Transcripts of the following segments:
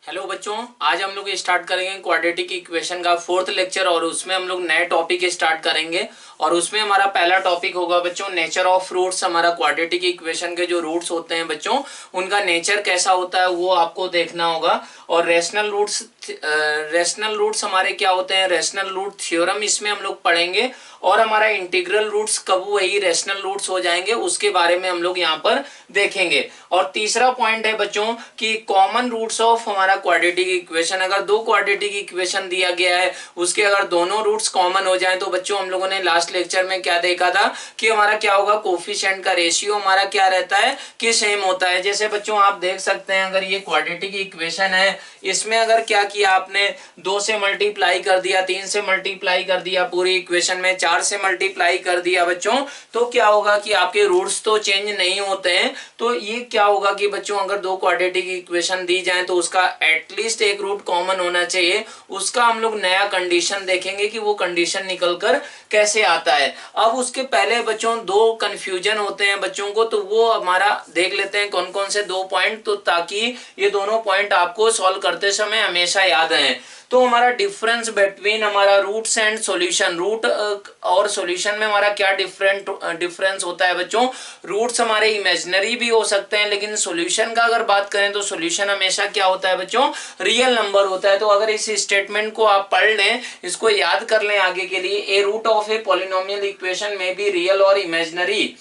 Hello बच्चों, आज हम लोग स्टार्ट करेंगे क्वाड्रेटिक इक्वेशन का फोर्थ लेक्चर और उसमें हम लोग नए टॉपिक स्टार्ट करेंगे। और उसमें हमारा पहला टॉपिक होगा बच्चों नेचर ऑफ रूट्स। हमारा क्वाड्रेटिक इक्वेशन के जो रूट्स होते हैं बच्चों, उनका नेचर कैसा होता है वो आपको देखना होगा। और रेशनल रूट्स हमारे क्या होते हैं, रेशनल रूट थ्योरम इसमें हम लोग पढ़ेंगे। और हमारा इंटीग्रल रूट्स कब वही रेशनल रूट्स हो जाएंगे उसके बारे में हम लोग यहाँ पर देखेंगे। और तीसरा पॉइंट है बच्चों कि कॉमन रूट्स ऑफ हमारा क्वाड्रेटिक इक्वेशन। अगर दो क्वाड्रेटिक इक्वेशन दिया गया है, उसके अगर दोनों रूट्स कॉमन हो जाए तो बच्चों हम लोगों ने लास्ट लेक्चर में क्या देखा था कि हमारा क्या होगा, कोफिशिएंट का रेशियो हमारा क्या रहता है कि सेम होता है। जैसे बच्चों आप देख सकते हैं, अगर ये क्वाड्रेटिक इक्वेशन है, इसमें अगर क्या किया आपने 2 से मल्टीप्लाई कर दिया, 3 से मल्टीप्लाई कर दिया, पूरी इक्वेशन में 4 से मल्टीप्लाई कर दिया बच्चों, तो क्या होगा कि आपके रूट्स तो चेंज नहीं होते हैं। तो ये क्या होगा कि बच्चों अगर दो क्वाड्रेटिक इक्वेशन दी जाए तो उसका एटलीस्ट एक रूट कॉमन होना चाहिए। उसका हम लोग नया कंडीशन देखेंगे कि वो कंडीशन निकलकर कैसे आता है। अब उसके पहले बच्चों दो कंफ्यूजन होते हैं बच्चों को, तो वो हमारा देख लेते हैं कौन कौन से दो पॉइंट, तो ताकि ये दोनों पॉइंट आपको सॉल्व करते समय हमेशा याद आए। तो हमारा डिफरेंस बिटवीन हमारा रूट्स एंड सॉल्यूशन, रूट और सॉल्यूशन में हमारा क्या डिफरेंस होता है बच्चों। रूट्स हमारे इमेजिनरी भी हो सकते हैं, लेकिन सॉल्यूशन का अगर बात करें तो सॉल्यूशन हमेशा क्या होता है बच्चों, रियल नंबर होता है। तो अगर इस स्टेटमेंट को आप पढ़ लें, इसको याद कर लें आगे के लिए, a root of a polynomial equation में बी रियल और imaginary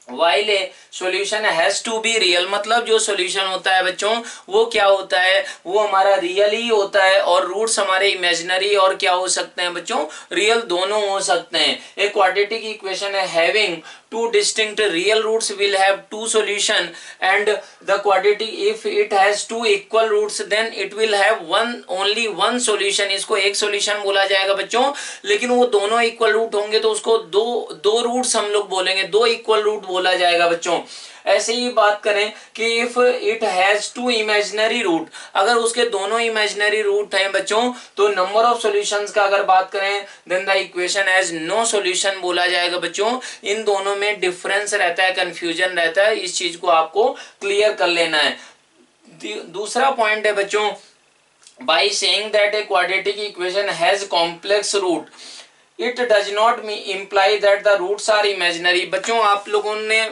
while a solution has to be real. मतलब जो सॉल्यूशन होता है बच्चों वो क्या होता है, वो हमारा रियल ही होता है। और रूट्स हमारे इमेजिनरी और क्या हो सकते हैं बच्चों, रियल दोनों हो सकते हैं। एक क्वाड्रेटिक इक्वेशन है having two distinct real roots will have two solution, and the quadratic if it has two equal roots then it will have only one solution। इसको एक solution बोला जाएगा बच्चों, लेकिन वो दोनों equal root होंगे तो उसको दो रूट्स हम लोग बोलेंगे, दो equal root बोला जाएगा बच्चों। ऐसे ही बात करें कि if it has two imaginary root, अगर उसके दोनों इमेजिनरी रूट हैं बच्चों, तो नंबर ऑफ सॉल्यूशंस का अगर बात करें then the equation has no solution बोला जाएगा बच्चों। इन दोनों में डिफरेंस रहता है, कंफ्यूजन रहता है, इस चीज को आपको क्लियर कर लेना है। दूसरा पॉइंट है बच्चों, by saying that a quadratic equation has complex root it does not imply that the roots are imaginary. बच्चों आप लोगों ने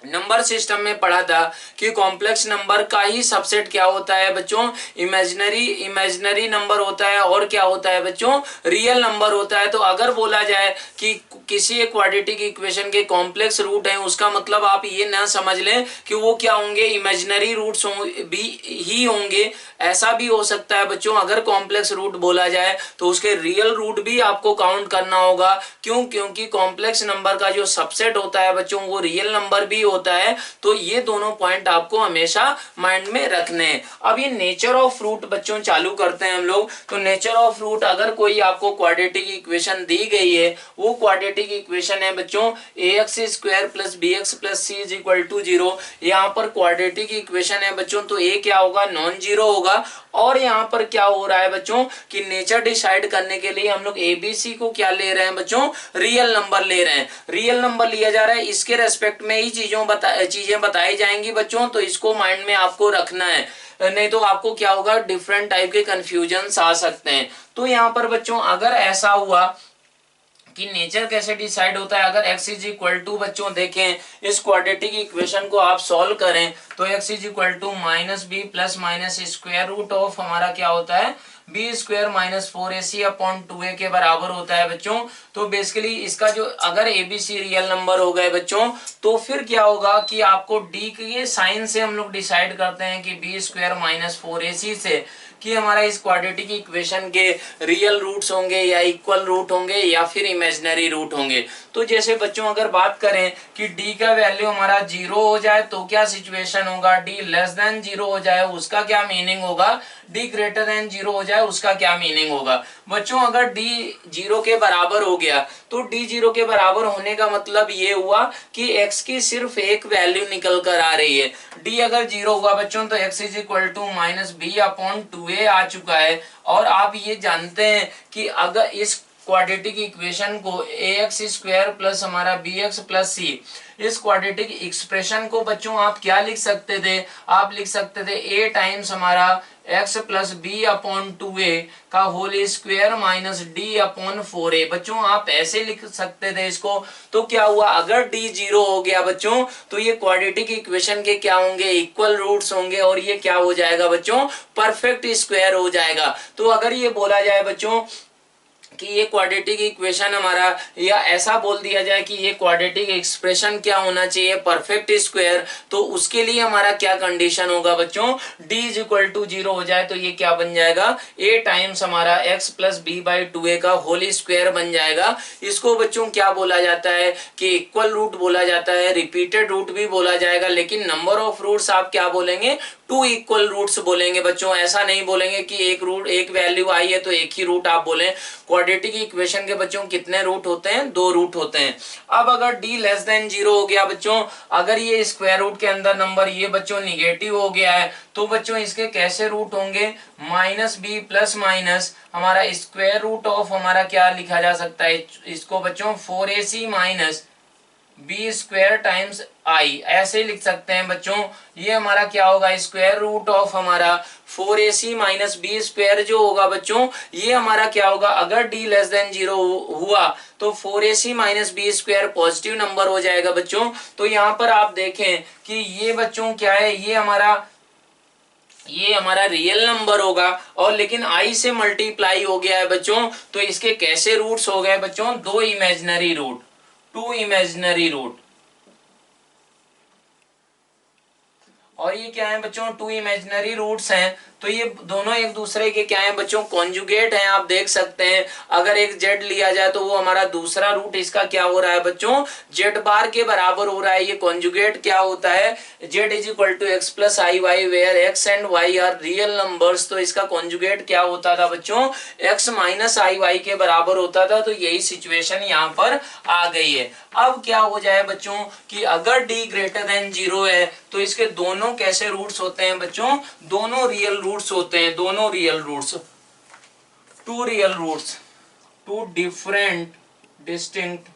नंबर सिस्टम में पढ़ा था कि कॉम्प्लेक्स नंबर का ही सबसेट क्या होता है बच्चों, इमेजिनरी नंबर होता है। और क्या होता है बच्चों, रियल नंबर होता है। तो अगर बोला जाए कि किसी एक क्वाड्रेटिक इक्वेशन के कॉम्प्लेक्स रूट हैं, उसका मतलब आप ये ना समझ लें कि वो क्या होंगे, इमेजिनरी रूट्स भी ही होंगे। ऐसा भी हो सकता है बच्चों, अगर कॉम्प्लेक्स रूट बोला जाए तो उसके रियल रूट भी आपको काउंट करना होगा। क्यों? क्योंकि कॉम्प्लेक्स नंबर का जो सबसेट होता है बच्चों वो रियल नंबर भी होता है। तो ये दोनों पॉइंट आपको हमेशा माइंड में रखने हैं। अब ये नेचर ऑफ रूट बच्चों चालू करते हैं हम लोग। तो नेचर ऑफ रूट, अगर कोई आपको क्वाड्रेटिक इक्वेशन दी गई है, वो क्वाड्रेटिक इक्वेशन है बच्चों ax square plus bx plus c is equal to 0। यहाँ पर क्वाड्रेटिक इक्वेशन है बच्चों, तो a क्या होगा, नॉन जीरो होगा। और यहाँ पर क्या हो रहा है बच्चों कि नेचर डिसाइड करने के लिए हम लोग एबीसी को क्या ले रहे हैं बच्चों, रियल नंबर ले रहे हैं। रियल नंबर लिया जा रहा है, इसके रेस्पेक्ट में ही चीजें बताई जाएंगी बच्चों। तो इसको माइंड में आपको रखना है, नहीं तो आपको क्या होगा, डिफरेंट टाइप के कंफ्यूजन आ सकते हैं। तो यहाँ पर बच्चों अगर ऐसा हुआ कि नेचर कैसे डिसाइड होता है, अगर x इज इक्वल टू बच्चों देखें इस क्वाड्रेटिक इक्वेशन को आप सॉल्व करें तो x is equal to minus b plus minus square root of हमारा क्या होता है, B square minus 4ac upon 2a के बराबर होता है बच्चों। तो बेसिकली इसका जो अगर एबीसी रियल नंबर हो गए बच्चों, तो फिर क्या होगा कि आपको डी के साइन से हम लोग डिसाइड करते हैं कि बी स्क्वायर माइनस 4ac से कि हमारा इस क्वाड्रेटिक इक्वेशन के रियल रूट्स होंगे या इक्वल रूट होंगे या फिर इमेजिनरी रूट होंगे। तो जैसे बच्चों अगर बात करें कि d का वैल्यू हमारा 0 हो जाए तो क्या सिचुएशन होगा, d लेस देन 0 हो जाए उसका क्या मीनिंग होगा, d ग्रेटर देन 0 हो जाए उसका क्या मीनिंग होगा। बच्चों अगर d 0 के बराबर हो गया तो d 0 के बराबर होने का मतलब ये हुआ कि x की सिर्फ एक वैल्यू निकल कर आ रही है। d अगर 0 हुआ बच्चों तो x is equal to minus b upon 2a आ चुका है। और आप ये जानते हैं कि अगर इस क्वाड्रेटिक इक्वेशन को ax स्क्वायर प्लस हमारा bx प्लस c इस क्वाड्रेटिक एक्सप्रेशन को बच्चों आप क्या लिख सकते थे, आप लिख सकते थे a टाइम्स हमारा x plus b upon 2a का whole square minus d upon 4a। बच्चों आप ऐसे लिख सकते थे इसको। तो क्या हुआ, अगर d 0 हो गया बच्चों तो ये क्वाड्रेटिक इक्वेशन के क्या होंगे, इक्वल रूट्स होंगे और ये क्या हो जाएगा बच्चों, परफेक्ट स्क्वायर हो जाएगा। तो अगर ये बोला जाए बच्चों कि ये क्वाड्रेटिक इक्वेशन हमारा, या ऐसा बोल दिया जाए कि ये क्वाड्रेटिक एक्सप्रेशन क्या होना चाहिए, परफेक्ट स्क्वायर, तो उसके लिए हमारा क्या कंडीशन होगा बच्चों, d इज इक्वल टू 0 हो जाए तो ये क्या बन जाएगा, a टाइम्स हमारा x plus b by 2a का होल स्क्वायर बन जाएगा। इसको बच्चों क्या बोला जाता है कि इक्वल रूट बोला जाता है, रिपीटेड रूट भी बोला जाएगा, लेकिन नंबर ऑफ रूट्स आप क्या बोलेंगे, 2 इक्वल रूट्स बोलेंगे बच्चों। ऐसा नहीं बोलेंगे कि एक रूट, एक वैल्यू आई है तो एक ही रूट आप बोलें। क्वाड्रेटिक इक्वेशन के बच्चों कितने रूट होते हैं, 2 रूट होते हैं। अब अगर d लेस देन 0 हो गया बच्चों, अगर ये स्क्वायर रूट के अंदर नंबर ये बच्चों निगेटिव हो गया है तो बच्चों इसके कैसे रूट होंगे, माइनस बी प्लस माइनस हमारा स्क्वायर रूट ऑफ हमारा क्या लिखा जा सकता है इसको बच्चों, 4ac minus b square times i, ऐसे लिख सकते हैं बच्चों। ये हमारा क्या होगा, स्क्वायर रूट ऑफ हमारा 4ac माइनस बी स्क्वायर जो होगा बच्चों, ये हमारा क्या होगा, अगर d लेस देन 0 हुआ तो 4ac minus b square positive number हो जाएगा बच्चों। तो यहाँ पर आप देखें कि ये बच्चों क्या है, ये हमारा रियल नंबर होगा और लेकिन i से मल्टीप्लाई हो गया है बच्चों। तो इसके कैसे रूट्स हो गए बच्चों, 2 इमेजिनरी रूट, 2 इमेजिनरी रूट। और ये क्या है बच्चों, 2 इमेजिनरी रूट्स हैं। तो ये दोनों एक दूसरे के क्या है बच्चों, कॉन्जुगेट हैं। आप देख सकते हैं अगर एक z लिया जाए तो वो हमारा दूसरा रूट इसका क्या हो रहा है बच्चों, z बार के बराबर हो रहा है। ये कॉन्जुगेट क्या होता है, z is equal to x plus i y, where x and y are real numbers. तो इसका कॉन्जुगेट क्या होता था बच्चों, x माइनस आई वाई के बराबर होता था। तो यही सिचुएशन यहाँ पर आ गई है। अब क्या हो जाए बच्चों कि अगर d ग्रेटर देन 0 है तो इसके दोनों कैसे रूट्स होते हैं बच्चों, दोनों रियल रूट्स होते हैं, दोनों real roots, 2 real roots, 2 different distinct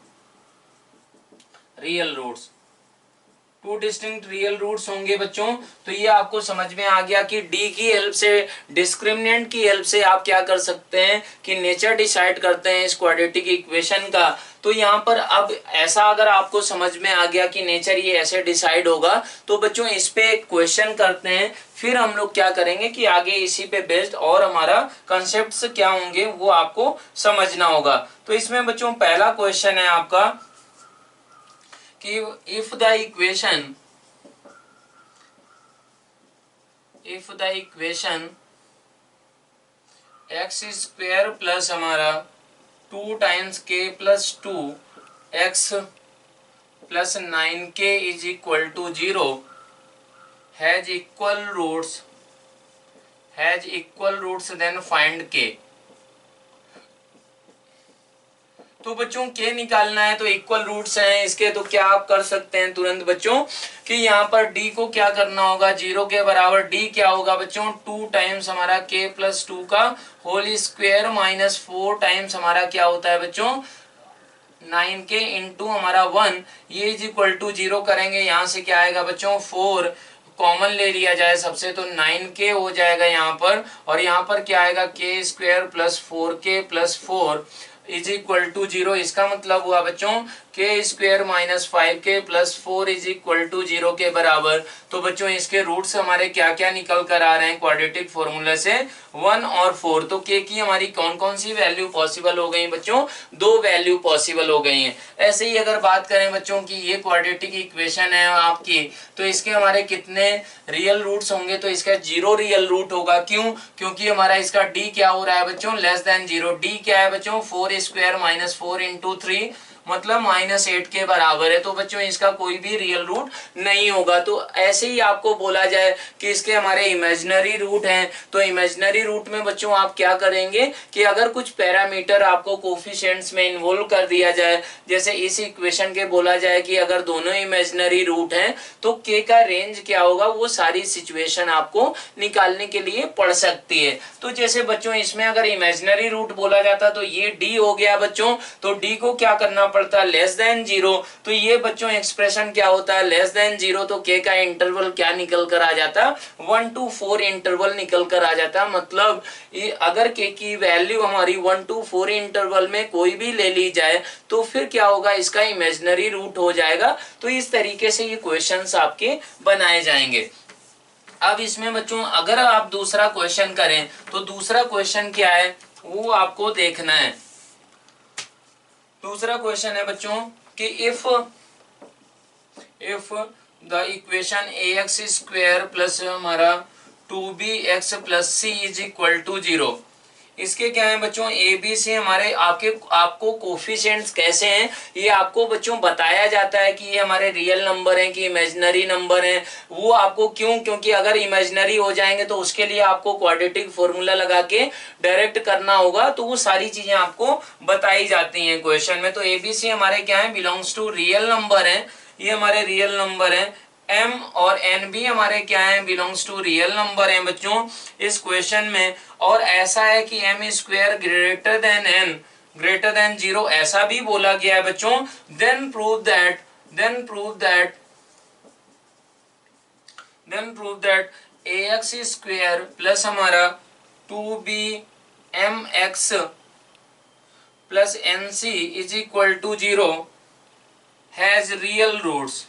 real roots, 2 distinct real roots होंगे बच्चों। तो ये आपको समझ में आ गया कि d की हेल्प से, डिस्क्रिमिनेंट की हेल्प से आप क्या कर सकते हैं कि नेचर डिसाइड करते हैं इस क्वाड्रेटिक इक्वेशन का। तो यहाँ पर अब ऐसा अगर आपको समझ में आ गया कि नेचर ये ऐसे डिसाइड होगा तो बच्चों इस पे एक क्वेश्चन करते हैं, फिर हम लोग क्या करेंगे कि आगे इसी पे बेस्ड और हमारा कंसेप्ट्स क्या होंगे वो आपको समझना होगा। तो इसमें बच्चों पहला क्वेश्चन है आपका कि if the equation x square plus हमारा 2 times k plus 2 x plus 9k is equal to 0 has equal roots then find k। तो बच्चों के निकालना है तो इक्वल रूट्स हैं इसके, तो क्या आप कर सकते हैं तुरंत बच्चों कि यहाँ पर d को क्या करना होगा, 0 के बराबर d क्या होगा बच्चों, 2 टाइम्स हमारा k प्लस 2 का होल स्क्वायर माइनस 4 टाइम्स हमारा क्या होता है बच्चों 9k इंटू हमारा 1, ये इज इक्वल टू 0 करेंगे। यहाँ से क्या आएगा बच्चों 4 कॉमन ले लिया जाए सबसे तो 9k हो जाएगा यहाँ पर, और यहाँ पर क्या आएगा k square plus 4k plus 4 is equal to 0। इसका मतलब हुआ बच्चों k square minus 5k plus 4 is equal to 0 के बराबर। तो बच्चों इसके रूट्स हमारे क्या क्या निकल कर आ रहे हैं क्वाड्रेटिक फॉर्मूला से, 1 और 4। तो k की हमारी कौन कौन सी वैल्यू पॉसिबल हो गई बच्चों, 2 वैल्यू पॉसिबल हो गई हैं। ऐसे ही अगर बात करें बच्चों की ये क्वाड्रेटिक इक्वेशन है आपकी, तो इसके हमारे कितने रियल रूट्स होंगे, तो इसका 0 रियल रूट होगा। क्यों, क्योंकि हमारा इसका d क्या हो रहा है बच्चों लेस देन 0। d क्या है बच्चों 4 स्क्वायर माइनस 4 इंटू 3 मतलब -8 के बराबर है। तो बच्चों इसका कोई भी रियल रूट नहीं होगा। तो ऐसे ही आपको बोला जाए कि इसके हमारे इमेजिनरी रूट हैं, तो इमेजिनरी रूट में बच्चों आप क्या करेंगे कि अगर कुछ पैरामीटर आपको कोफिशिएंट्स में इन्वॉल्व कर दिया जाए, जैसे इस इक्वेशन के बोला जाए कि अगर दोनों इमेजिनरी रूट हैं तो k का रेंज क्या होगा, वो सारी सिचुएशन आपको निकालने के लिए पड़ सकती है। तो जैसे बच्चों इसमें अगर इमेजिनरी रूट बोला जाता तो ये d हो गया बच्चों, तो d को क्या करना पड़ता है लेस देन 0, तो ये बच्चों एक्सप्रेशन क्या होता है, लेस देन 0, तो k का इंटरवल क्या निकल कर आ जाता है, 1 to 4 इंटरवल निकल कर आ जाता है। मतलब ये अगर k की वैल्यू हमारी 1 to 4 इंटरवल में कोई भी ले ली जाए तो फिर क्या होगा, इसका इमेजिनरी रूट हो जाएगा। तो इस तरीके से ये क्वेश्चंस आपके बनाए जाएंगे। अब इसमें बच्चों अगर आप दूसरा क्वेश्चन करें तो दूसरा क्वेश्चन क्या है वो आपको देखना है। दूसरा क्वेश्चन है बच्चों कि if the equation ax square plus हमारा 2bx plus c is equal to 0, इसके क्या है बच्चों, ए बी सी हमारे आपको कोफिशिएंट्स कैसे हैं ये आपको बच्चों बताया जाता है कि ये हमारे रियल नंबर हैं कि इमेजिनरी नंबर हैं। वो आपको क्यों, क्योंकि अगर इमेजिनरी हो जाएंगे तो उसके लिए आपको क्वाड्रेटिक फॉर्मूला लगा के डायरेक्ट करना होगा, तो वो सारी चीजें आपको बताई जाती हैं क्वेश्चन में। तो ए बी सी हमारे क्या है, बिलोंग्स टू रियल नंबर है, ये हमारे रियल नंबर है। m और n भी हमारे क्या है, बिलोंग्स टू रियल नंबर है बच्चों इस क्वेश्चन में। और ऐसा है कि m square greater than n greater than 0 ऐसा भी बोला गया है बच्चों। Then prove that ax square plus हमारा 2bmx plus nc is equal to 0 has real roots.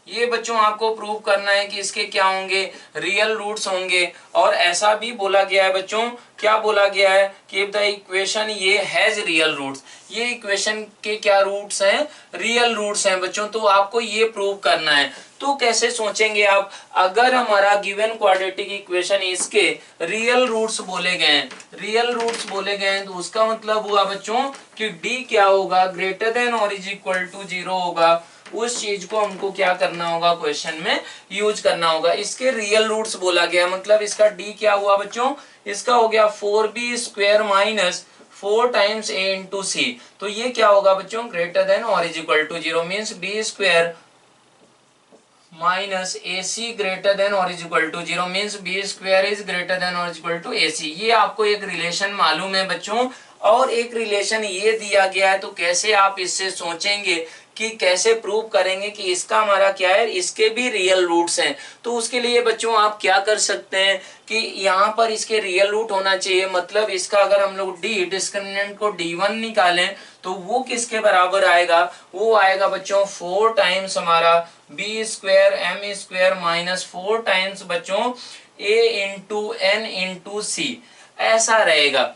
ये बच्चों आपको प्रूव करना है कि इसके क्या होंगे, रियल रूट्स होंगे। और ऐसा भी बोला गया है बच्चों, क्या बोला गया है कि द इक्वेशन ये हैज रियल रूट्स, ये इक्वेशन के क्या रूट्स हैं, रियल रूट्स हैं बच्चों। तो आपको ये प्रूव करना है। तो कैसे सोचेंगे आप, अगर हमारा गिवन क्वाड्रेटिक इक्वेशन इसके रियल रूट्स बोले गए हैं, रियल रूट्स बोले गए हैं, तो उसका मतलब हुआ बच्चों कि d क्या होगा, ग्रेटर देन और इज इक्वल टू 0 होगा। उस चीज को हमको क्या करना होगा, क्वेश्चन में यूज करना होगा। इसके रियल रूट्स बोला गया, मतलब इसका d क्या हुआ बच्चों, इसका हो गया 4b square minus 4 times a into C. तो ये क्या होगा बच्चों, ग्रेटर देन और is equal to 0 means b square minus A C greater than और is equal to 0 means b square is greater than और is equal to A C. ये आपको एक रिलेशन मालूम है बच्चों। और एक रिलेशन ये दिया गया है, तो कैसे आप इससे सोचेंगे कि कैसे प्रूव करेंगे कि इसका हमारा क्या है, इसके भी रियल रूट्स हैं। तो उसके लिए बच्चों आप क्या कर सकते हैं कि यहाँ पर इसके रियल रूट होना चाहिए। मतलब इसका अगर हम लोग डिस्क्रिमिनेंट को d1 निकालें तो वो किसके बराबर आएगा, वो आएगा बच्चों 4 टाइम्स हमारा b square m square minus 4 times बच्चों a इंटू n इंटू सी, ऐसा रहेगा,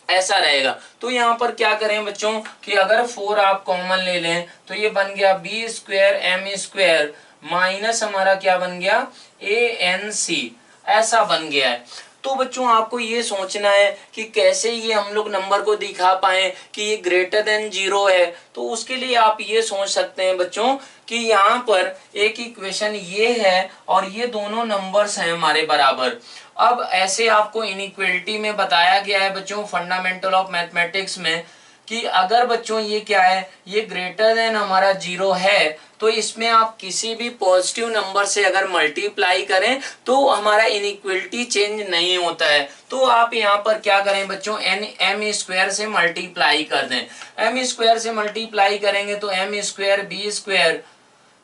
ऐसा रहेगा। तो यहाँ पर क्या करें बच्चों कि अगर 4 आप कॉमन ले लें तो ये बन गया b square m square minus हमारा क्या बन गया anc, ऐसा बन गया है। तो बच्चों आपको ये सोचना है कि कैसे ये हम लोग नंबर को दिखा पाए कि ये ग्रेटर देन 0 है। तो उसके लिए आप ये सोच सकते हैं बच्चों कि यहाँ पर एक इक्वेशन ये है और ये दोनों नंबर्स हैं हमारे बराबर। अब ऐसे आपको इनइक्वालिटी में बताया गया है बच्चों फंडामेंटल ऑफ मैथमेटिक्स में कि अगर बच्चों ये क्या है, ये ग्रेटर देन हमारा 0 है, तो इसमें आप किसी भी पॉजिटिव नंबर से अगर मल्टीप्लाई करें तो हमारा इनइक्वालिटी चेंज नहीं होता है। तो आप यहाँ पर क्या करें बच्चों, m स्क्वायर से मल्टीप्लाई कर दें। m स्क्वायर से मल्टीप्लाई करेंगे तो m square b square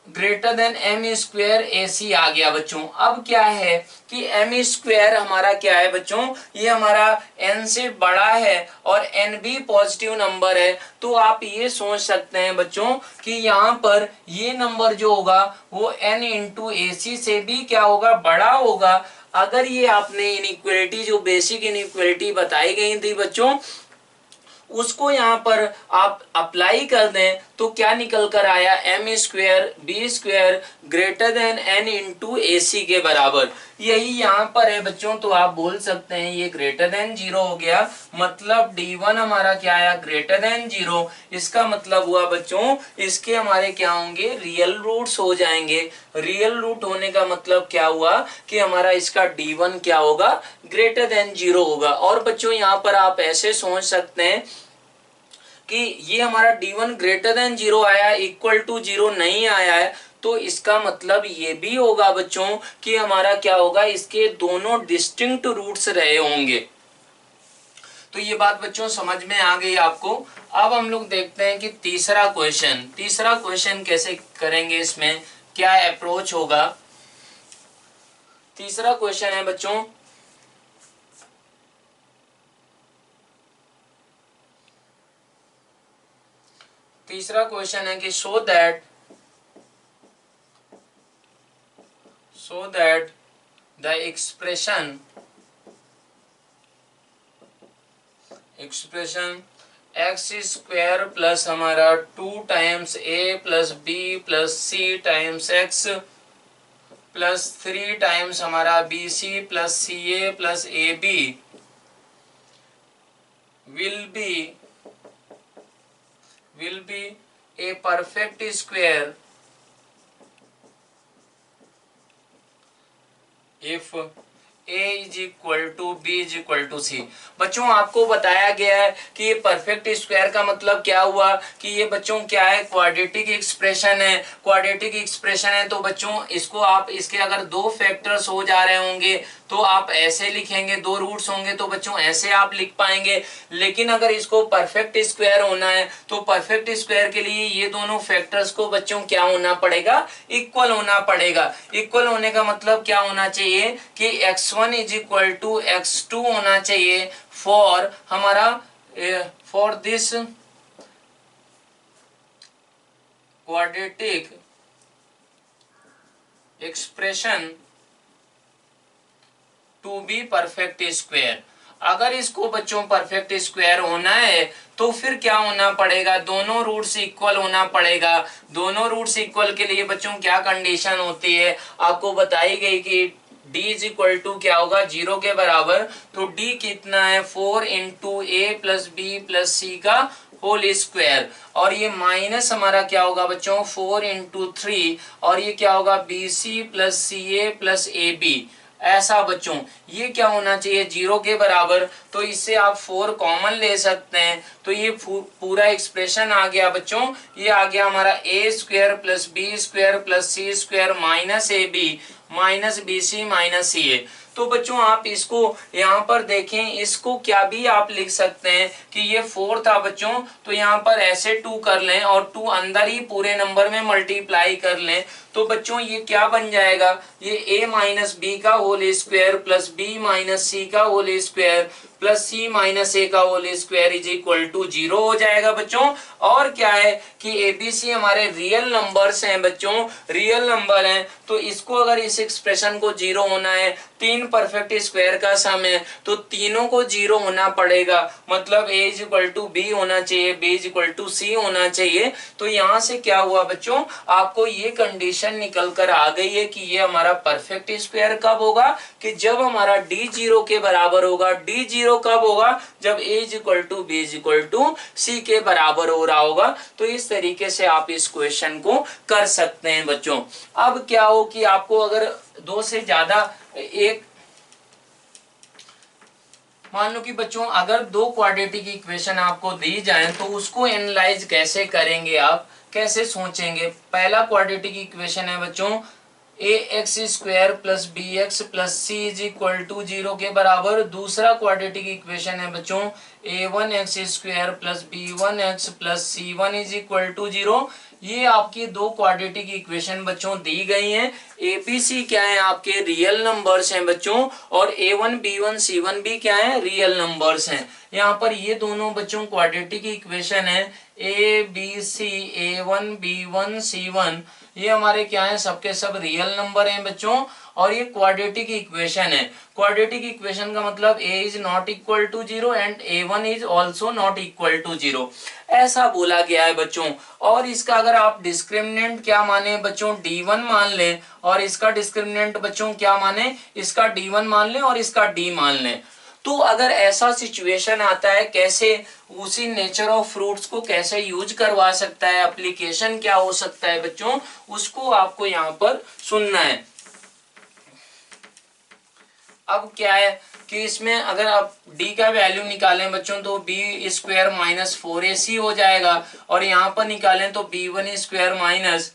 greater then m square ac आ गया बच्चों। अब क्या है कि m स्क्वायर हमारा क्या है बच्चों, ये हमारा n से बड़ा है और n भी पॉजिटिव नंबर है। तो आप ये सोच सकते हैं बच्चों कि यहाँ पर ये नंबर जो होगा वो n इंटू ac से भी क्या होगा, बड़ा होगा। अगर ये आपने इनइक्वालिटी जो बेसिक इनइक्वालिटी बताई गई थी बच्चों उसको यहाँ पर आप अप्लाई कर दें तो क्या निकल कर आया, m square b square greater than n into A C के बराबर। यही यहाँ पर है बच्चों। तो आप बोल सकते हैं ये ग्रेटर देन 0 हो गया, मतलब d1 हमारा क्या आया, ग्रेटर देन 0। इसका मतलब हुआ बच्चों इसके हमारे क्या होंगे, रियल रूट्स हो जाएंगे। रियल रूट होने का मतलब क्या हुआ कि हमारा इसका d1 क्या होगा, ग्रेटर देन 0 होगा। और बच्चों यहाँ पर आप ऐसे सोच सकते हैं कि ये हमारा d1 ग्रेटर देन 0 आया, इक्वल टू 0 नहीं आया है, तो इसका मतलब ये भी होगा बच्चों कि हमारा क्या होगा, इसके दोनों डिस्टिंक्ट रूट्स रहे होंगे। तो ये बात बच्चों समझ में आ गई आपको। अब हम लोग देखते हैं कि तीसरा क्वेश्चन कैसे करेंगे, इसमें क्या अप्रोच होगा। तीसरा क्वेश्चन है बच्चों, तीसरा क्वेश्चन है कि so that the expression x square plus हमारा 2 times a plus b plus c times x plus 3 times हमारा b c plus c a plus a b will be a perfect square if a is equal to b is equal to c। बच्चों आपको बताया गया है कि ये perfect square का मतलब क्या हुआ कि ये बच्चों क्या है, क्वाड्रेटिक एक्सप्रेशन है। क्वाड्रेटिक एक्सप्रेशन है तो बच्चों इसको आप, इसके अगर दो फैक्टर्स हो जा रहे होंगे तो आप ऐसे लिखेंगे, दो रूट्स होंगे तो बच्चों ऐसे आप लिख पाएंगे। लेकिन अगर इसको परफेक्ट स्क्वायर होना है तो परफेक्ट स्क्वायर के लिए ये दोनों फैक्टर्स को बच्चों क्या होना पड़ेगा, इक्वल होना पड़ेगा। इक्वल होने का मतलब क्या होना चाहिए कि x1 is equal to x2 होना चाहिए फॉर हमारा for this quadratic expression to be perfect square. अगर इसको बच्चों परफेक्ट स्क्वायर होना है तो फिर क्या होना पड़ेगा, दोनों रूट्स इक्वल होना पड़ेगा। दोनों रूट्स इक्वल के लिए बच्चों क्या कंडीशन होती है आपको बताई गई कि d इज इक्वल टू क्या होगा, 0 के बराबर। तो d कितना है, 4 इंटू ए प्लस बी प्लस सी का होल स्क्वायर, और ये माइनस हमारा क्या होगा बच्चों 4 इंटू 3, और ये क्या होगा b c plus c a plus a b. ऐसा बच्चों ये क्या होना चाहिए 0 के बराबर। तो इससे आप 4 कॉमन ले सकते हैं तो ये पूरा एक्सप्रेशन आ गया बच्चों, ये आ गया हमारा A square plus B square plus C square minus A B minus B C minus C A. तो बच्चों आप इसको यहाँ पर देखें, इसको क्या भी आप लिख सकते हैं कि ये 4 था बच्चों, तो यहाँ पर ऐसे 2 कर लें और 2 अंदर ही पूरे नंबर में मल्टीप्लाई कर लें। तो बच्चों ये क्या बन जाएगा, ये a माइनस बी का whole square plus B minus C का whole square plus C minus A का whole square is equal to 0 हो जाएगा बच्चों। और क्या है कि एबीसी हमारे रियल नंबर्स हैं बच्चों, रियल नंबर हैं, तो इसको अगर इस एक्सप्रेशन को 0 होना है, 3 परफेक्ट स्क्वायर का सम है तो तीनों को 0 होना पड़ेगा। मतलब a is equal to b होना चाहिए, b is equal to c होना चाहिए। तो यहाँ से क्या हुआ बच्चों, आपको ये कंडीशन निकल कर आ गई है कि ये हमारा परफेक्ट स्क्वायर कब होगा, कि जब हमारा d 0 के बराबर होगा। d 0 कब होगा, जब a is equal to b is equal to c के बराबर हो रहा होगा। तो इस तरीके से आप इस क्वेश्चन को कर सकते हैं बच्चों। अब क्या हो कि आपको अगर दो से ज्यादा एक, मान लो कि बच्चों अगर दो क्वाड्रेटिक इक्वेशन आपको दी जाए तो उसको एनालाइज कैसे करेंगे, आप कैसे सोचेंगे। पहला क्वाड्रेटिक इक्वेशन है बच्चों A X square plus B x plus C is equal to 0 के बराबर। दूसरा क्वाड्रेटिक इक्वेशन है बच्चों A one X square plus B one X plus C one is equal to 0। ये आपकी दो क्वाड्रेटिक इक्वेशन बच्चों दी गई हैं। एबीसी क्या है, आपके रियल नंबर्स हैं बच्चों, और ए one b one c one भी क्या है, रियल नंबर्स हैं। यहाँ पर ये दोनों बच्चों क्वाड्रेटिक इक्वेशन है a b c, a one b one c one, ये हमारे क्या है, सबके सब रियल नंबर हैं बच्चों। और ये क्वाड्रेटिक इक्वेशन है। क्वाड्रेटिक इक्वेशन का मतलब a is not equal to 0 and a1 is also not equal to 0, ऐसा बोला गया है बच्चों। और इसका अगर आप डिस्क्रिमिनेंट क्या माने बच्चों, d1 मान लें, और इसका डिस्क्रिमिनेंट बच्चों क्या माने, इसका d1 मान लें और इसका d मान लें। तो अगर ऐसा सिचुएशन आता है, कैसे उसी नेचर ऑफ फ्रूट्स को कैसे यूज करवा सकता है, एप्लीकेशन क्या हो सकता है बच्चों, उसको आपको यहाँ पर सुनना है। अब क्या है कि इसमें अगर आप d का वैल्यू निकालें बच्चों तो b स्क्वायर माइनस 4ac हो जाएगा, और यहाँ पर निकालें तो b1 स्क्वायर माइनस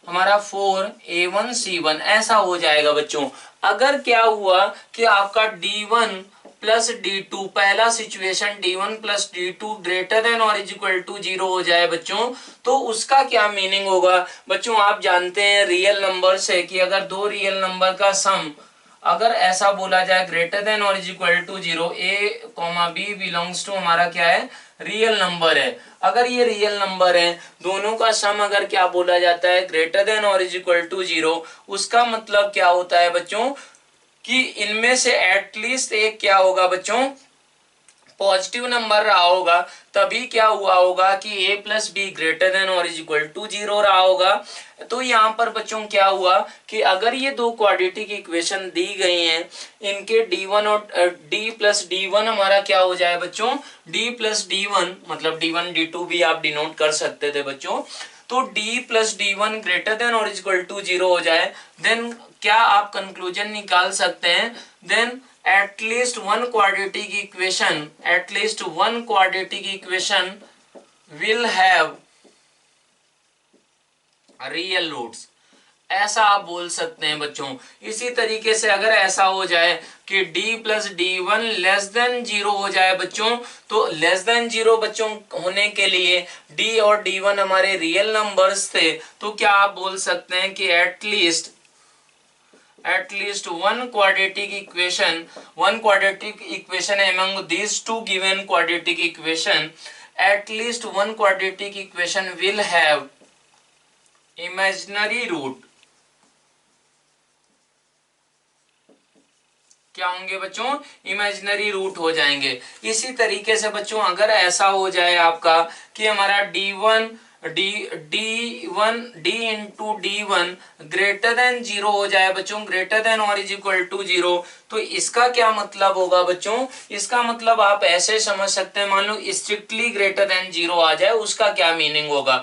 हमारा 4a1c1 ऐसा हो जाएगा बच्चों। अगर क्या हुआ कि आपका d1 प्लस D2, पहला situation D1 plus D2 greater than और इज इक्वल टू 0 हो जाए बच्चों, तो उसका क्या मीनिंग होगा बच्चों? आप जानते हैं रियल नंबर से कि अगर दो रियल नंबर का सम अगर ऐसा बोला जाए ग्रेटर देन और is equal to 0, A, B belongs to हमारा क्या है? रियल नंबर है। अगर ये रियल नंबर है, दोनों का सम अगर क्या बोला जाता है? ग्रेटर देन और इज इक्वल टू 0, उसका मतलब क्या होता है बच्चों कि इनमें से एटलीस्ट एक क्या होगा बच्चों? पॉजिटिव नंबर रहा होगा, तभी क्या हुआ होगा कि a plus be greater than और इज इक्वल टू 0 रहा होगा। तो यहाँ पर बच्चों क्या हुआ कि अगर ये दो क्वाड्रेटिक इक्वेशन दी गई हैं, इनके d1 और d प्लस d1 हमारा क्या हो जाए बच्चों? d प्लस d1 मतलब d1 d2 भी आप डिनोट कर सकते थे बच्चों। तो d plus d1 greater than और इज इक्वल टू 0 हो जाए, देन क्या आप कंक्लूजन निकाल सकते हैं? Then at least one quadratic equation will have real roots, ऐसा आप बोल सकते हैं बच्चों। इसी तरीके से अगर ऐसा हो जाए कि d plus d1 less than 0 हो जाए बच्चों, तो लेस देन 0 बच्चों होने के लिए d और d1 हमारे रियल नंबर्स थे, तो क्या आप बोल सकते हैं कि at least one quadratic equation among these two given quadratic equation, at least one quadratic equation will have imaginary root। क्या होंगे बच्चों? इमेजिनरी रूट हो जाएंगे। इसी तरीके से बच्चों अगर ऐसा हो जाए आपका कि हमारा d1 d into d1 greater than 0 हो जाए बच्चों, ग्रेटर देन और इज इक्वल टू 0, तो इसका क्या मतलब होगा बच्चों? इसका मतलब आप ऐसे समझ सकते हैं, मान लो स्ट्रिक्टली ग्रेटर देन 0 आ जाए, उसका क्या मीनिंग होगा?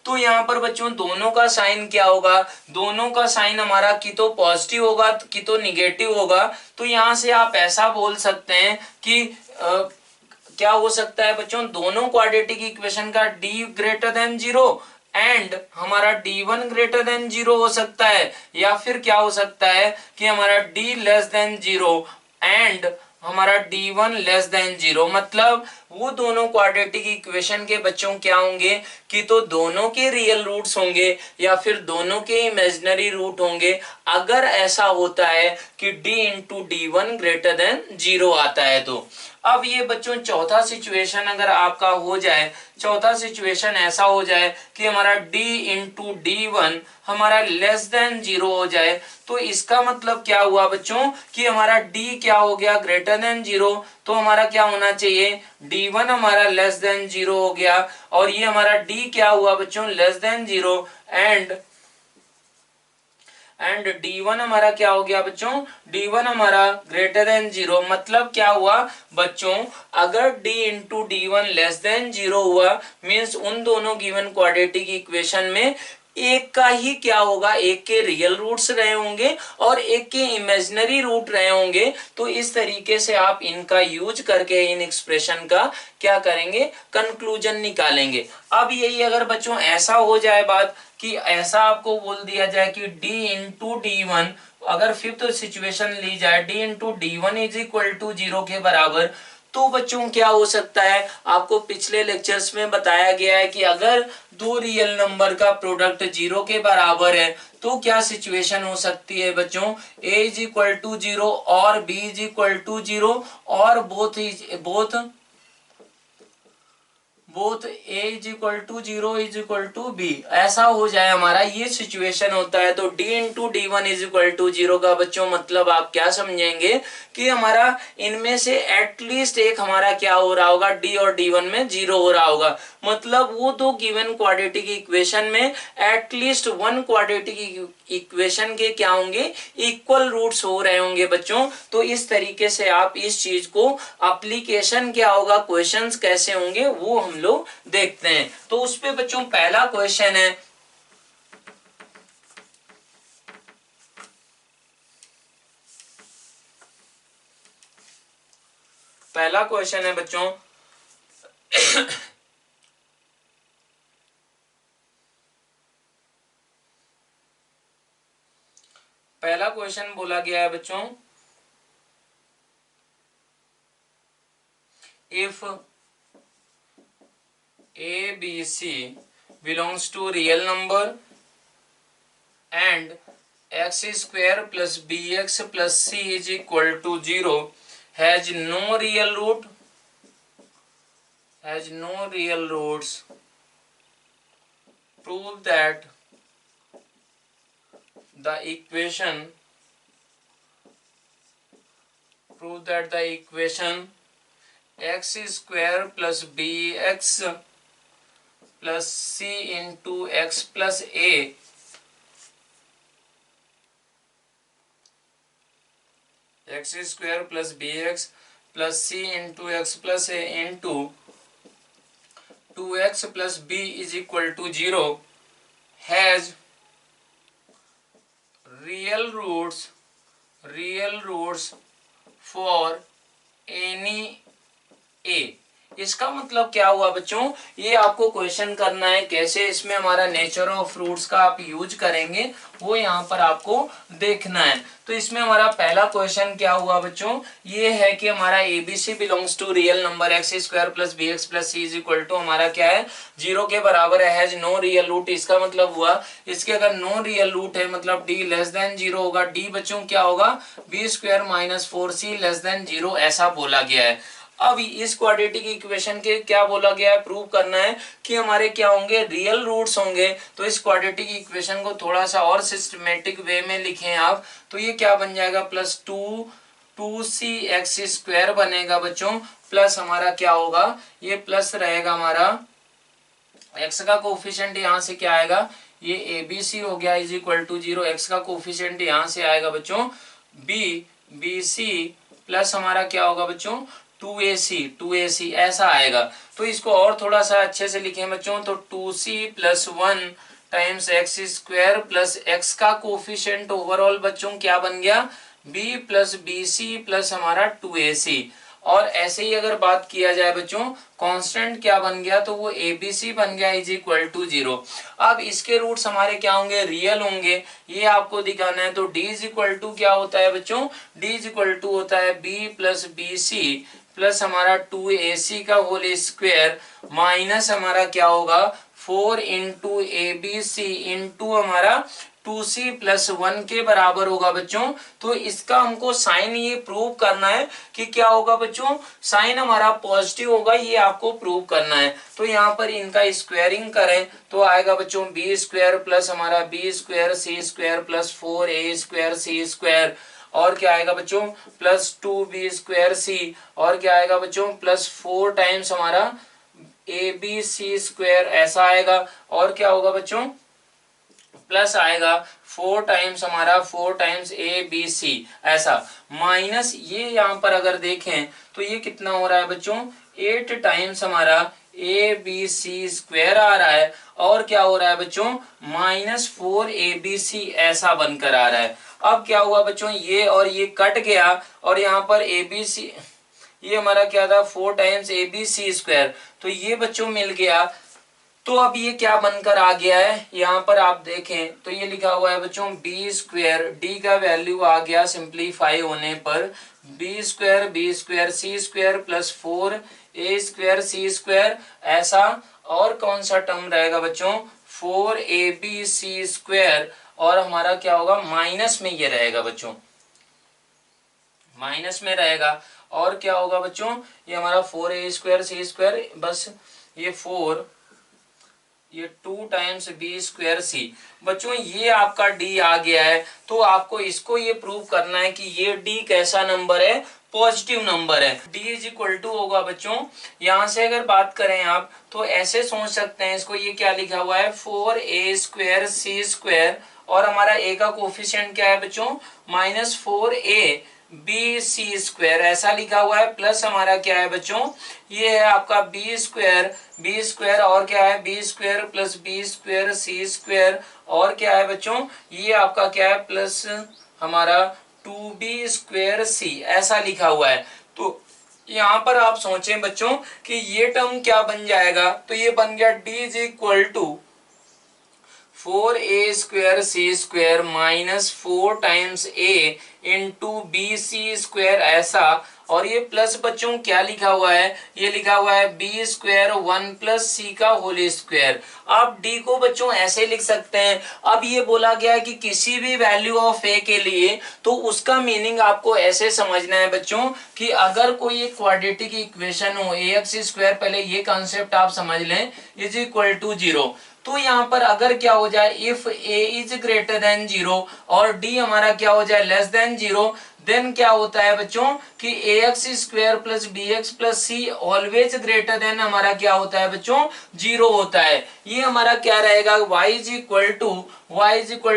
तो यहाँ पर बच्चों दोनों का साइन क्या होगा? दोनों का साइन हमारा कि तो पॉजिटिव होगा कि तो निगेटिव होगा। तो यहाँ से आप ऐसा बोल सकते हैं कि क्या हो सकता है बच्चों? दोनों क्वाड्रेटिक इक्वेशन का d ग्रेटर देन 0 एंड हमारा d1 ग्रेटर देन 0 हो सकता है, या फिर क्या हो सकता है कि हमारा d लेस देन 0 एंड हमारा d1 लेस देन 0। मतलब वो दोनों क्वाड्रेटिक इक्वेशन के बच्चों क्या होंगे कि तो दोनों के रियल रूट्स होंगे या फिर दोनों के इमेजिनरी रूट होंगे, अगर ऐसा होता है कि d into d1 greater than 0 आता है तो। अब ये बच्चों चौथा सिचुएशन अगर आपका हो जाए, चौथा सिचुएशन ऐसा हो जाए कि हमारा d इंटू d1 हमारा लेस देन 0 हो जाए, तो इसका मतलब क्या हुआ बच्चों कि हमारा d क्या हो गया? Greater than 0। तो हमारा क्या होना चाहिए? d1 हमारा लेस देन 0 हो गया, और ये हमारा d क्या हुआ बच्चों? लेस देन 0 एंड d1 हमारा क्या हो गया बच्चों? d1 हमारा ग्रेटर देन 0। मतलब क्या हुआ बच्चों? अगर d into d1 less than 0 हुआ, मीन्स उन दोनों गिवन क्वाड्रेटिक इक्वेशन में एक का ही क्या होगा? एक के रियल रूट्स रहे होंगे और एक के इमेजिनरी रूट रहे होंगे। तो इस तरीके से आप इनका यूज करके इन एक्सप्रेशन का क्या करेंगे? कंक्लूजन निकालेंगे। अब यही अगर बच्चों ऐसा हो जाए बात कि ऐसा आपको बोल दिया जाए कि d इंटू d1, अगर फिफ्थ सिचुएशन ली जाए d into d1 is equal to 0 के बराबर, तो बच्चों क्या हो सकता है? आपको पिछले लेक्चर्स में बताया गया है कि अगर दो रियल नंबर का प्रोडक्ट 0 के बराबर है तो क्या सिचुएशन हो सकती है बच्चों? a इज इक्वल टू 0 और b इज इक्वल टू 0 और both a is equal to 0 is equal to b, ऐसा हो जाए हमारा, ये सिचुएशन होता है। तो d into d1 is equal to 0 का बच्चों मतलब आप क्या समझेंगे कि हमारा इनमें से एटलीस्ट एक हमारा क्या हो रहा होगा? d और d1 में 0 हो रहा होगा। मतलब वो दो गिवन क्वाड्रेटिक इक्वेशन में एटलीस्ट वन क्वाड्रेटिक इक्वेशन के क्या होंगे? इक्वल रूट्स हो रहे होंगे बच्चों। तो इस तरीके से आप इस चीज को एप्लीकेशन क्या होगा, क्वेश्चंस कैसे होंगे वो हम लोग देखते हैं। तो उस पे बच्चों पहला क्वेश्चन है, पहला क्वेश्चन है बच्चों पहला क्वेश्चन बोला गया है बच्चों if a b c belongs to real number and x square plus bx plus c is equal to 0 has no real roots, prove that the equation x square plus bx plus c into x plus a x square plus bx plus c into x plus a into 2x plus b is equal to 0 has real roots for any a। इसका मतलब क्या हुआ बच्चों, ये आपको question करना है कैसे इसमें हमारा नेचर ऑफ रूट्स का आप यूज करेंगे वो यहाँ पर आपको देखना है। तो इसमें हमारा पहला क्वेश्चन क्या हुआ बच्चों, ये है कि हमारा ABC belongs to real number x square plus B x plus C is equal to हमारा क्या है 0 के बराबर है, हैज नो रियल रूट। इसका मतलब हुआ इसके अगर नो रियल रूट है मतलब डी लेस देन 0 होगा। डी बच्चों क्या होगा b square minus 4c less than 0 ऐसा बोला गया है। अब इस क्वाड्रेटिक इक्वेशन के क्या बोला गया है, प्रूव करना है कि हमारे क्या होंगे रियल रूट्स होंगे। तो इस क्वाड्रेटिक इक्वेशन को थोड़ा सा और सिस्टमेटिक वे में लिखें आप, तो ये क्या बन जाएगा प्लस 2c एक्स स्क्वायर बनेगा बच्चों, प्लस हमारा क्या होगा ये प्लस रहेगा हमारा x का कोफिशिएंट यहाँ से क्या आएगा ये abc हो गया इज इक्वल टू 0, x का कोफिशिएंट यहाँ से आएगा बच्चों bc प्लस हमारा क्या होगा बच्चों 2ac ऐसा आएगा। तो इसको और थोड़ा सा अच्छे से लिखें बच्चों, तो 2c plus 1 times x square plus x का कोफिशिएंट ओवरऑल बच्चों क्या बन गया b प्लस bc प्लस हमारा 2ac। और ऐसे ही अगर बात किया जाए बच्चों कांस्टेंट क्या बन गया तो वो abc बन गया इज इक्वल टू 0। अब इसके रूट्स हमारे क्या होंगे रियल होंगे, ये आपको दिखाना है। तो d इज इक्वल टू क्या होता है बच्चों, d इज इक्वल टू होता है b प्लस bc प्लस हमारा 2ac का होल स्क्वायर माइनस हमारा क्या होगा 4 इंटू abc इंटू हमारा 2c प्लस 1 के बराबर होगा बच्चों। तो इसका हमको साइन ये प्रूव करना है कि क्या होगा बच्चों, साइन हमारा पॉजिटिव होगा, ये आपको प्रूव करना है। तो यहाँ पर इनका स्क्वायरिंग करें तो आएगा बच्चों बी स्क्वायर प्लस हमारा B square C square plus 4a square C square और क्या आएगा बच्चों प्लस 2b स्क्वायर सी और क्या आएगा बच्चों प्लस 4 टाइम्स हमारा abc स्क्वायर ऐसा आएगा। और क्या होगा बच्चों प्लस आएगा 4 टाइम्स हमारा 4 टाइम्स abc ऐसा माइनस ये यहाँ पर अगर देखें तो ये कितना हो रहा है बच्चों 8 टाइम्स हमारा abc स्क्वायर आ रहा है और क्या हो रहा है बच्चों माइनस 4abc ऐसा बनकर आ रहा है। अब क्या हुआ बच्चों ये और ये कट गया और यहाँ पर abc ये हमारा क्या था 4 टाइम्स abc स्क्वायर, तो ये बच्चों मिल गया। तो अब ये क्या बनकर आ गया है यहाँ पर आप देखें तो ये लिखा हुआ है बच्चों बी स्क्वायर डी का वैल्यू आ गया सिंप्लीफाई होने पर B square C square plus 4a square C square ऐसा। और कौन सा टर्म रहेगा बच्चों 4abc स्क्वायर और हमारा क्या होगा माइनस में ये रहेगा बच्चों माइनस में रहेगा। और क्या होगा बच्चों ये हमारा 4a स्क्वायर सी स्क्वायर बस ये 4 ये 2 टाइम्स बी स्क्वायर सी। बच्चों ये आपका डी आ गया है तो आपको इसको ये प्रूव करना है कि ये डी कैसा नंबर है पॉजिटिव नंबर है। डी इज इक्वल टू होगा बच्चों यहाँ से अगर बात करें आप तो ऐसे सोच सकते हैं इसको, ये क्या लिखा हुआ है 4a स्क्वायर सी स्क्वायर और हमारा a का कोफिशिएंट क्या है बच्चों minus 4a B C square ऐसा लिखा हुआ है प्लस हमारा क्या है बच्चों ये है आपका बी स्क्वायर और क्या है B square plus B square C square और क्या है बच्चों ये आपका क्या है प्लस हमारा 2b स्क्वायर सी ऐसा लिखा हुआ है। तो यहाँ पर आप सोचें बच्चों कि ये टर्म क्या बन जाएगा, तो ये बन गया d is equal to 4ac² minus 4 times a into bc², ऐसा। और ये प्लस बच्चों क्या लिखा हुआ है, ये लिखा हुआ है b² 1 प्लस c का होल स्क्वायर। आप d को बच्चों ऐसे लिख सकते हैं। अब ये बोला गया है कि किसी भी वैल्यू ऑफ a के लिए, तो उसका मीनिंग आपको ऐसे समझना है बच्चों कि अगर कोई एक क्वाड्रेटिक इक्वेशन हो ax², पहले ये कॉन्सेप्ट आप समझ लें, इज इक्वल टू 0, तो यहाँ पर अगर क्या हो जाए, if a is greater than 0 और d हमारा क्या हो जाए लेस देन 0, देन क्या होता है बच्चों कि ax² plus bx plus c always greater than हमारा क्या होता है बच्चों 0 होता है। ये हमारा क्या रहेगा, y is equal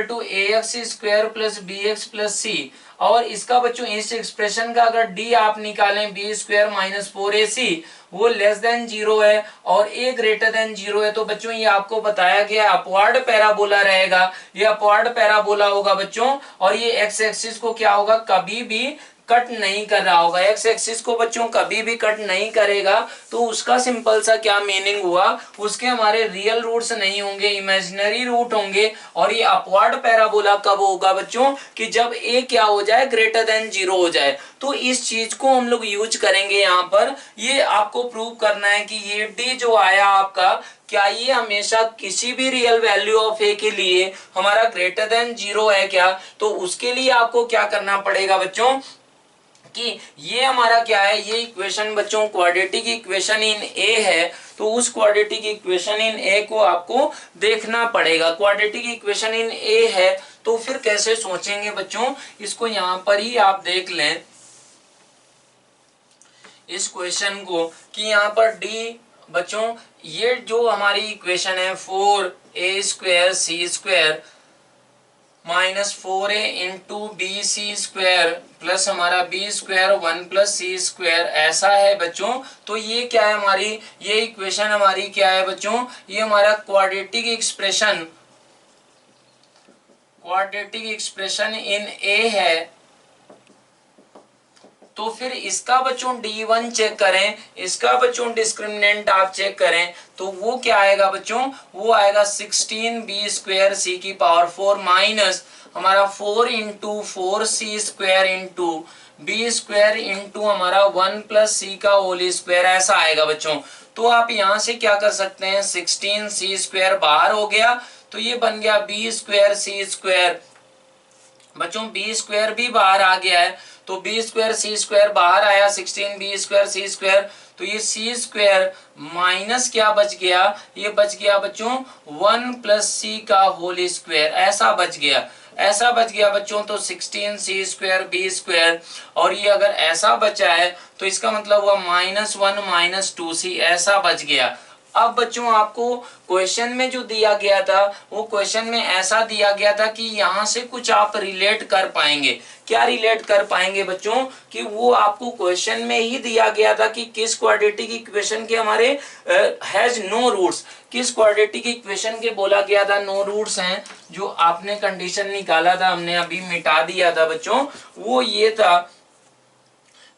to ax² plus bx plus c। और इसका बच्चों इस एक्सप्रेशन का अगर d आप निकालें b² माइनस 4ac, वो लेस देन 0 है और a ग्रेटर देन 0 है, तो बच्चों ये आपको बताया गया अपवर्ड पैराबोला रहेगा। ये अपवर्ड पैराबोला होगा बच्चों, और ये एक्स एक्सिस को क्या होगा, कभी भी कट नहीं कर रहा होगा। एक्स एक्सिस को बच्चों कभी भी कट नहीं करेगा, तो उसका सिंपल सा क्या मीनिंग हुआ, उसके हमारे रियल रूट्स नहीं होंगे, इमेजिनरी रूट होंगे। और ये अपवर्ड पैराबोला कब होगा बच्चों, कि जब a क्या हो जाए ग्रेटर देन 0 हो जाए। तो इस चीज को हम लोग यूज करेंगे यहाँ पर। ये आपको प्रूव करना है कि ये d जो आया आपका, क्या ये हमेशा किसी भी रियल वैल्यू ऑफ a के लिए हमारा ग्रेटर देन 0 है क्या। तो उसके लिए आपको क्या करना पड़ेगा बच्चों कि ये हमारा क्या है, ये इक्वेशन बच्चों क्वाड्रेटिक इक्वेशन इन ए है, तो उस क्वाड्रेटिक इक्वेशन इन ए को आपको देखना पड़ेगा। क्वाड्रेटिक इक्वेशन इन ए है, तो फिर कैसे सोचेंगे बच्चों, इसको यहां पर ही आप देख लें इस क्वेश्चन को, कि यहाँ पर डी बच्चों ये जो हमारी इक्वेशन है 4a² c² minus 4a into bc² plus हमारा b² 1 प्लस c², ऐसा है बच्चों। तो ये क्या है हमारी, ये इक्वेशन हमारी क्या है बच्चों, ये हमारा क्वाड्रेटिक एक्सप्रेशन इन a है। तो फिर इसका बच्चों d1 चेक करें, इसका बच्चों डिस्क्रिमिनेंट आप चेक करें, तो वो क्या आएगा बच्चों, वो आएगा 16b² c⁴ माइनस हमारा 4 into 4c² into b² into हमारा 1 प्लस c का होल स्क्वायर, ऐसा आएगा बच्चों। तो आप यहां से क्या कर सकते हैं, 16c² बाहर हो गया, तो ये बन गया b² c² बच्चों, b² भी बाहर आ गया है, तो b² c² बाहर आया, 16b² c², तो ये c² माइनस क्या बच गया, ये बच गया बच्चों 1 प्लस c का होल स्क्वायर, ऐसा बच गया बच्चों। तो 16c² b², और ये अगर ऐसा बचा है तो इसका मतलब हुआ -1 माइनस 2c, ऐसा बच गया। अब बच्चों आपको क्वेश्चन में जो दिया गया था, वो क्वेश्चन में ऐसा दिया गया था कि यहाँ से कुछ आप रिलेट कर पाएंगे। क्या रिलेट कर पाएंगे बच्चों, कि वो आपको क्वेश्चन में ही दिया गया था कि किस क्वाड्रेटिक इक्वेशन के हमारे हैज नो रूट्स, किस क्वाड्रेटिक इक्वेशन के बोला गया था नो रूट्स हैं। जो आपने कंडीशन निकाला था, हमने अभी मिटा दिया था बच्चों, वो ये था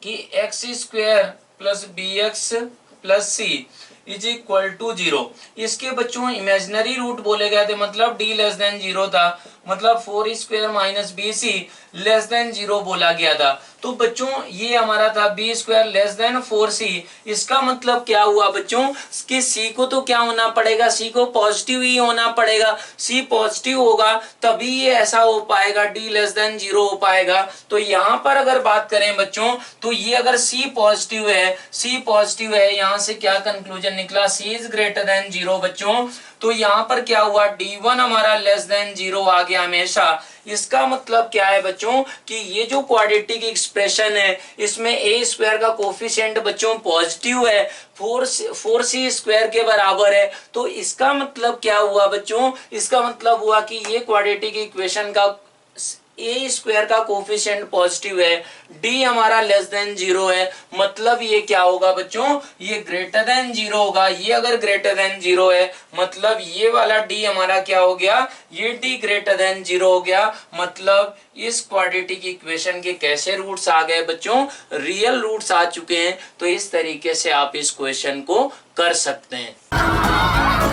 कि x² plus bx plus c is equal to 0। इसके बच्चों इमेजिनरी रूट बोले गए थे, मतलब d लेस देन 0 था, मतलब 4e² minus bc less than 0 बोला गया था। तो बच्चों ये हमारा था b² लेस देन 4c। इसका मतलब क्या हुआ बच्चों कि c को तो क्या होना पड़ेगा, c को पॉजिटिव ही होना पड़ेगा। c पॉजिटिव होगा तभी ये ऐसा हो पाएगा, d लेस देन 0 हो पाएगा। तो यहाँ पर अगर बात करें बच्चों, तो ये अगर c पॉजिटिव है, यहाँ से क्या कंक्लूजन निकला, c इज ग्रेटर देन 0 बच्चों। तो यहाँ पर क्या हुआ, d1 हमारा लेस देन 0 आ गया हमेशा। इसका मतलब क्या है बच्चों कि ये जो क्वाड्रेटिक एक्सप्रेशन है, इसमें a² का कोफिशिएंट बच्चों पॉजिटिव है, 4c² के बराबर है। तो इसका मतलब क्या हुआ बच्चों, इसका मतलब हुआ कि ये क्वाड्रेटिक इक्वेशन का a² का कोफिशिएंट पॉजिटिव है, d हमारा लेस देन 0 है, मतलब ये क्या होगा बच्चों, ये ग्रेटर देन 0 होगा। ये अगर ग्रेटर देन 0 है, मतलब ये वाला d हमारा क्या हो गया, ये d ग्रेटर देन 0 हो गया। मतलब इस क्वाड्रेटिक इक्वेशन के कैसे रूट्स आ गए बच्चों, रियल रूट्स आ चुके हैं। तो इस तरीके से आप इस क्वेश्चन को कर सकते हैं।